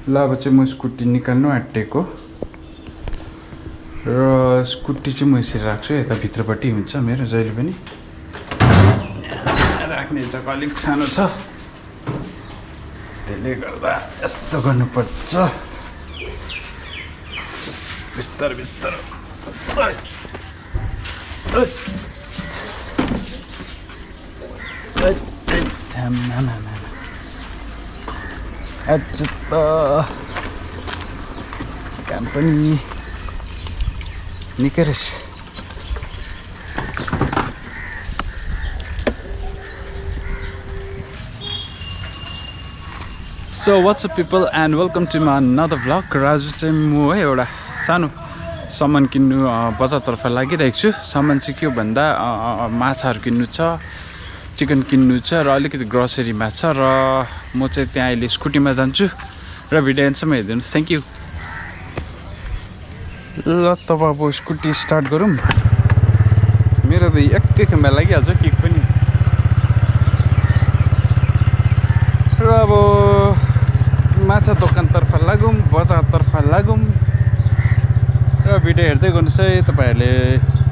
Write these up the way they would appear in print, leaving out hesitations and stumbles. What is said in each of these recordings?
ल अब चाहिँ म स्कुटी निकाल्नु आँटेको र स्कुटी चाहिँ म यसरी राख्छु यता भित्रपट्टि हुन्छ मेरो जहिले पनि राख्ने जग्गा अलिक सानो छ त्यसले गर्दा यस्तो गर्नुपर्छ बिस्तार बिस्तार काम पनि निकै रहेछ so what's up people and welcome to my another vlog र आज चाहिँ म है एउटा सानो सामान किन्नु बजारतर्फ लागिरहेको छु सामान चाहिँ के हो भन्दा माछाहरू किन्नु छ चिकन किन्नु छ र अलिकति ग्रोसरीमा छ र म चाहिँ त्यहाँ अहिले स्कुटीमा जान्छु र भिडियो एन्डसम्म हेरिदिनुहोस् थ्याङ्क यू ल तब अब स्कुटी स्टार्ट गरौँ मेरो त एकैखेपमा लागिहाल्छ किक पनि र अब माछा दोकानतर्फ लागौँ बजारतर्फ लागौँ र भिडियो हेर्दै गर्नुहोस् है तपाईँहरूले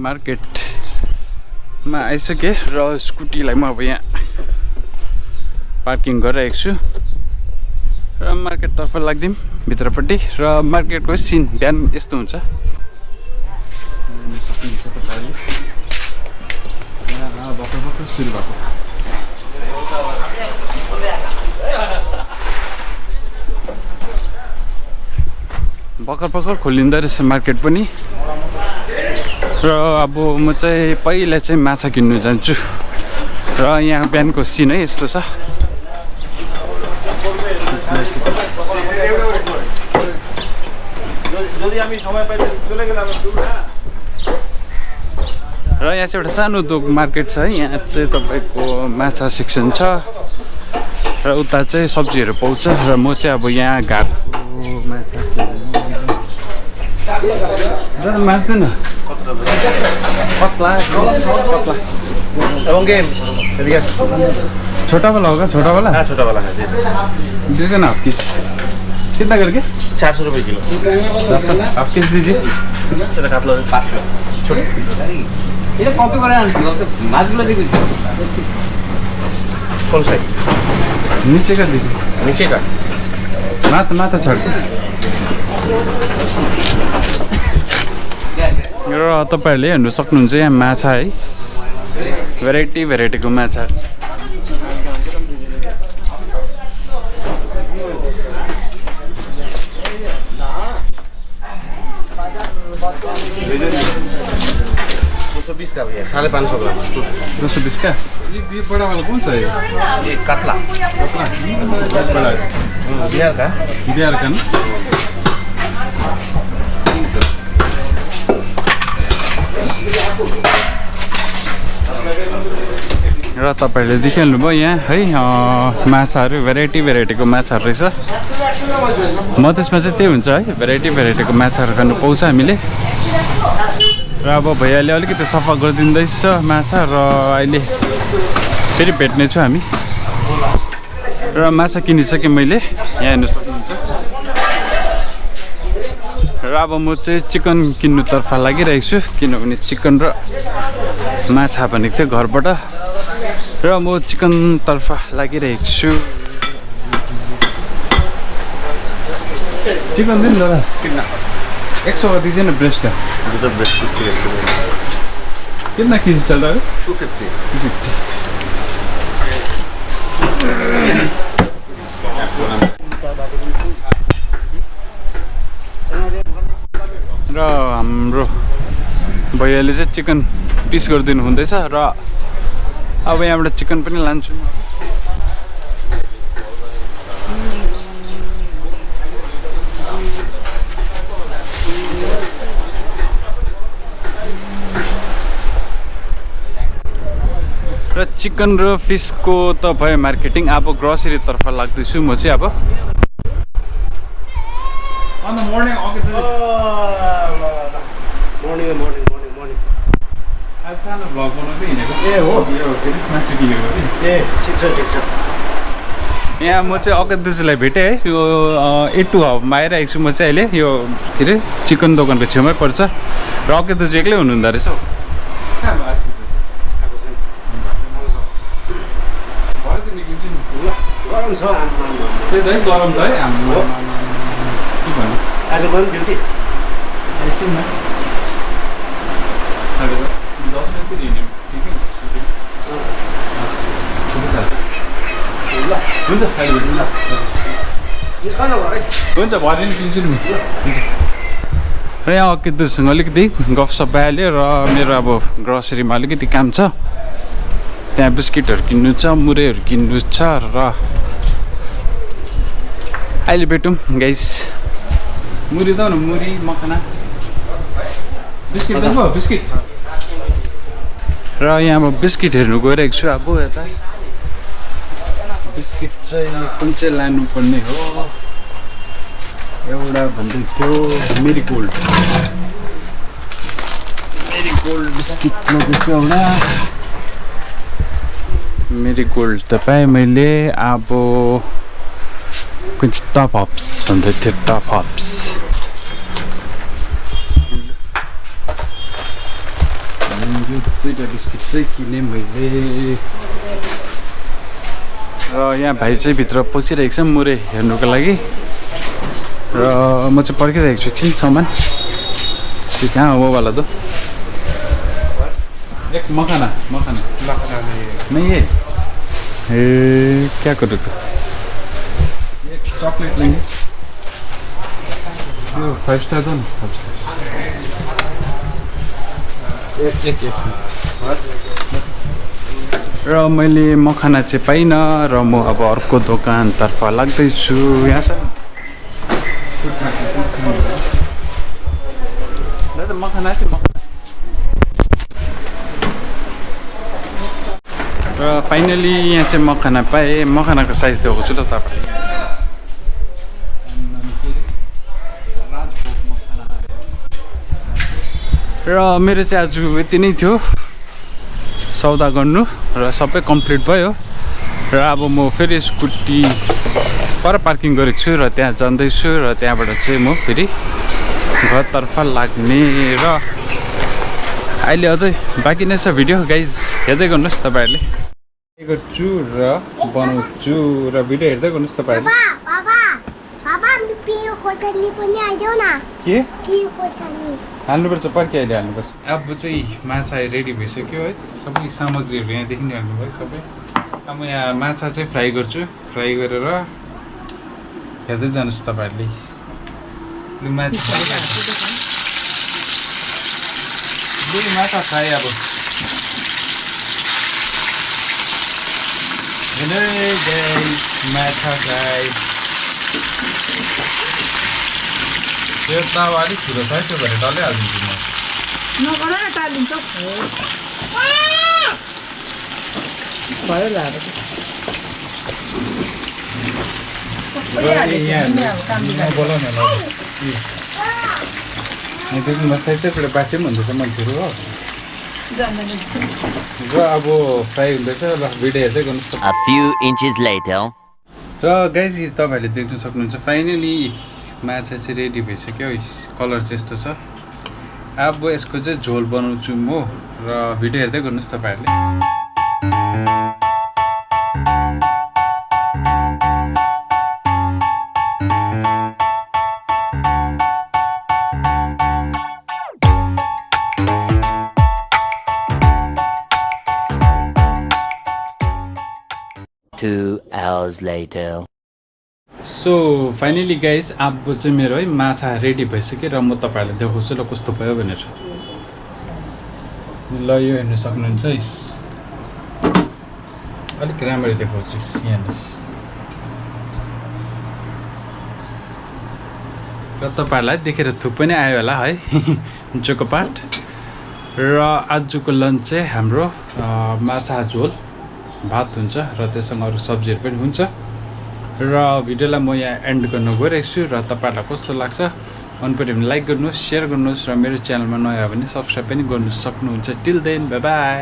मार्केटमा आइसकेँ र स्कुटीलाई म अब यहाँ पार्किङ गरिरहेको छु र मार्केटतर्फ लाग्दिउँ भित्रपट्टि र मार्केटको सिन बिहान यस्तो हुन्छ सक्नुहुन्छ तपाईँहरूले भर्खर भर्खर सुरु भएको भर्खर भर्खर खोलिँदो रहेछ मार्केट पनि र अब म चाहिँ पहिला चाहिँ माछा किन्नु जान्छु र यहाँ बिहानको सिन है यस्तो छ र यहाँ चाहिँ एउटा सानो मार्केट छ है यहाँ चाहिँ तपाईँको माछा सेक्सन छ र उता चाहिँ सब्जीहरू पाउँछ र म चाहिँ अब यहाँ घाटको माछा मास्दैन पतला पतला छोटा वाला होगा छोटा वाला हाँ छोटा वाला है दीजिए ना हाफ केजी कितना करके 400 रुपये किलो 400 हाफ केजी दीजिए कॉपी करें कौन सा नीचे का दीजिए नीचे का माथा छोड़ र तपाईहरुले हेर्नु सक्नुहुन्छ यहाँ माछा है भेराइटी भेराइटीको माछा का भैया 550 ग्राम 220 का ये बड़ा वाला कौन सा है ये कतला बड़ा बिहार का ना र तपाईहरुले देखिहाल्नुभयो यहाँ है माछाहरू भेराइटीको माछाहरू रहेछ मधेसमा चाहिँ त्यही हुन्छ है भेराइटीको माछाहरू खानु पाउँछ हामीले र अब भैयाले अलिकति सफा गरिदिँदैछ माछा र अहिले फेरि भेट्ने छु हामी र र माछा किनिसकेँ मैले, यहाँ हेर्नु सक्नुहुन्छ। र अब म चाहिँ चिकन किन्नुतर्फ लागिरहेको छु, किनभने चिकन र माछा भनेको थियो घरबाट, र म चिकनतर्फ लागिरहेको छु। चिकन दिन दादा कितना 100 दीजिए ना ब्रेस्ट का। जो ब्रेस्ट कितना केजी चल रहा है? 250 र हाम्रो भैयाले चाहिँ चिकन पिस गरिदिनु हुँदैछ र अब यहाँबाट चिकन पनि लान्छु। र चिकन र फिसको त भयो मार्केटिङ, अब ग्रोसरीतर्फ लाग्दैछु म चाहिँ। अब मर्निङ आज सानो भ्लग बनाउँदै हिँडेको। ए हो यो के अरे मासु किनेको कि। ए ठिक छ यहाँ म चाहिँ अगत दाजुलाई भेटेँ है, यो A2 हबमा आइरहेको छु म चाहिँ अहिले। यो के अरे चिकन दोकानको छेउमै पर्छ र अगत दाजु एक्लै हुनुहुँदो रहेछ हौ। कहाँ भयो आशिष दाजु? गरम छ त्यही त है, गरम त है हाम्रो। के भन्नु आज गरम ड्युटी एकछिन न, 10:30 बजीतिर हिँड्यौँ ठिकै हुन्छ। हुन्छ भरे नि किन्छु नि। र यहाँ अकितसँग अलिकति गफसप भइहाल्यो र मेरो अब ग्रोसरीमा अलिकति काम छ, त्यहाँ बिस्किटहरू किन्नु छ, मुरैहरू किन्नु छ र अहिले भेटौँ गाइस। मुरी त न, मुरी मखना बिस्किट त भयो बिस्किट। र यहाँ अब बिस्किट हेर्नु गइरहेको छु। अब यता बिस्किट चाहिँ कुन चाहिँ लानुपर्ने हो, एउटा भन्दै थियो मेरीगोल्ड बिस्किट लगेको एउटा। मेरीगोल्ड त पाएँ मैले। अब कुन चाहिँ टप हप्स भन्दै थियो, टप हप्स। यो दुईवटा बिस्किट चाहिँ किनेँ मैले। र यहाँ भाइ चाहिँ भित्र पसिरहेको छ मुरै हेर्नुको लागि र म चाहिँ पर्खिरहेको छु एकछिन सामान। त्यो कहाँ हो वाला त? एक मखाना नहीं है। क्या करूँ तो एक चॉकलेट लेंगे, यो 5 स्टार दो ना। 5 स्टार एक र मैले मखाना चाहिँ पाइनँ र म अब अर्को दोकानतर्फ लाग्दैछु। यहाँ छ मखाना चाहिँ र फाइनली यहाँ चाहिँ मखाना पाएँ। मखानाको साइज देखाउँछु ल तपाईँलाई। र मेरो चाहिँ आज यति नै थियो सौदा गर्नु र सबै कम्प्लिट भयो। र अब म फेरि स्कुटी पर पार्किङ गरेको छु र त्यहाँ जाँदैछु र त्यहाँबाट चाहिँ म फेरि घरतर्फ लाग्ने। र अहिले अझै बाँकी नै छ भिडियो गाइज, हेर्दै गर्नुहोस् तपाईँहरूले। गर्छु र बनाउँछु र भिडियो हेर्दै गर्नुहोस् तपाईँहरूले। के हाल्नुपर्छ, पर्खि अहिले हाल्नुपर्छ। अब चाहिँ माछा रेडी भइसक्यो है, सबै सामग्रीहरू यहाँदेखि नै हाल्नुभयो सबै। अब यहाँ माछा चाहिँ फ्राई गर्छु, फ्राई गरेर हेर्दै जानुहोस् तपाईँहरूले। माछा फ्राई अब माछा फ्राई। यो तावा अलिक ठुलो छ, त्यो भएर डल्लै हालिदिन्छु म। साइड बाट्यो पनि भन्दैछ मान्छेहरू हो। र अब फ्राई हुँदैछ, ल भिडियो हेर्दै गर्नुहोस्। र गाइस तपाईहरुले देख्न सक्नुहुन्छ फाइनली माछा चाहिँ रेडी भइसक्यो कलर चाहिँ यस्तो छ अब यसको चाहिँ झोल बनाउँछु म र भिडियो हेर्दै गर्नुस् तपाईहरुले 2 hours later. So finally guys अब चाहिँ मेरो है माछा रेडी भइसक्यो र म तपाईहरुलाई देखाउँछु ल कस्तो भयो भनेर ल यो हेर्न सक्नुहुन्छ अलिक राम्ररी देखाउँछु हेर्नुस् र तपाईहरुलाई देखेर थुक पनि आयो होला है हुन्चोको पार्ट र आजको लन्च चाहिँ हाम्रो माछा झोल भात हुन्छ र त्यससँग अरु सब्जीहरु पनि हुन्छ र भिडियोलाई म यहाँ एन्ड गर्न गइरहेको छु र तपाईहरुलाई कस्तो लाग्छ मन पर्यो भने लाइक गर्नुस् शेयर गर्नुस् र मेरो च्यानलमा नयाँ भने सब्स्क्राइब पनि गर्न सक्नुहुन्छ टिल देन बाइ बाइ